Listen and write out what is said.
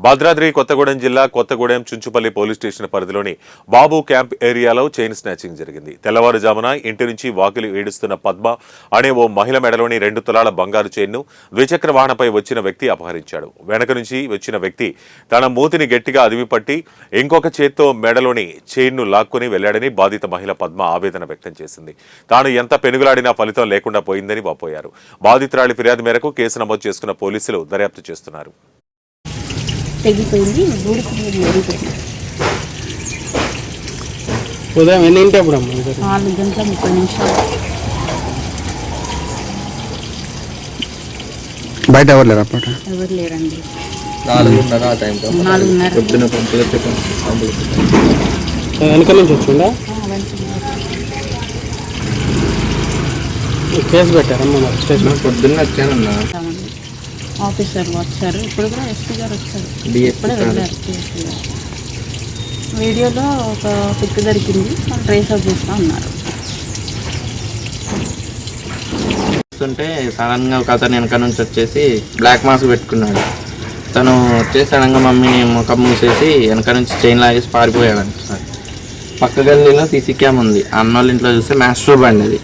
భద్రాద్రి కొత్తగూడెం జిల్లా Kothagudem Chunchupalli police station పరిధిలోని బాబు camp ఏరియాలో చైన్ స్నాచింగ్ జరిగింది. తెల్లవారుజామున ఇంటి నుంచి వాకిలి ఏడుస్తున్న పద్మ అనే ఓ మహిళ మెడలోని 2 తులాల బంగారు చైన్ను ద్విచక్ర వాహనపై వచ్చిన వ్యక్తి అపహరించాడు. వెనక నుంచి వచ్చిన వ్యక్తి తన మూతిని గట్టిగా అదిమిపట్టి ఇంకొక చేత్తో మెడలోని చైన్ను లాక్కుని వెళ్లాడని బాధిత మహిళ పద్మ ఆవేదన వ్యక్తం చేసింది. తాను ఎంత పెనుగులాడినా ఫలితం లేకుండా పోయిందని వాపోయారు. బాధితురాలి ఫిర్యాదు మేరకు కేసు నమోదు చేసుకున్న పోలీసులు దర్యాప్తు చేస్తున్నారు. తెగిపోయింది. ఉదయం ఎన్నింటి అప్పుడు 4 గంటల 30 నిమిషాలు. బయట ఎవరు లేరు అప్పుడు? ఎవరు లేరండి. 4:30 ఆ టైంలో 4:30 పొద్దున వెనక నుంచి వచ్చిందా? కేసు పెట్టారమ్మా స్టేషన్? పొద్దున్న వచ్చానన్నా. ఆఫీసర్లు వచ్చారు. ఇప్పుడు కూడా ఎస్పీ గారు వచ్చారు. ఇప్పుడే వెళ్ళారు. వీడియోలో ఒక పిక్ దొరికింది. వాళ్ళు ట్రేస్ అవుట్ చేస్తూ ఉన్నారు. చూస్తుంటే సడన్గా ఒక అతను వెనక నుంచి వచ్చేసి బ్లాక్ మాస్క్ పెట్టుకున్నాడు. తను వచ్చేసి సడన్గా మమ్మీని ముఖం మూసేసి వెనక నుంచి చైన్ లాగేసి పారిపోయాడు. సార్ పక్క గల్లీలో సీసీ క్యామ్ ఉంది. అన్నోళ్ళ ఇంట్లో చూస్తే మ్యాస్ట్రో బండి అది